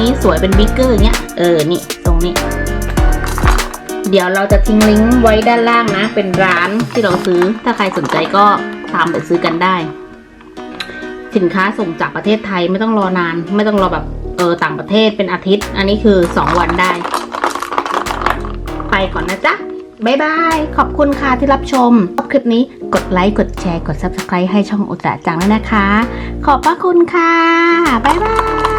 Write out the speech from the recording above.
นี้สวยเป็นบิ๊กเกอร์อย่างเงี้ยนี่ตรงนี้ เดี๋ยวเราจะทิ้งลิงก์ไว้ด้านล่างนะเป็นร้านที่เราซื้อถ้าใครสนใจก็ตามไปซื้อกันได้สินค้าส่งจากประเทศไทยไม่ต้องรอนานไม่ต้องรอแบบต่างประเทศเป็นอาทิตย์อันนี้คือ2 วันได้ไปก่อนนะจ๊ะบ๊ายบายขอบคุณค่ะที่รับชมชอบคลิปนี้กดไลค์กดแชร์กด Subscribe ให้ช่องอุตะจังด้วยนะคะขอบพระคุณค่ะบ๊ายบาย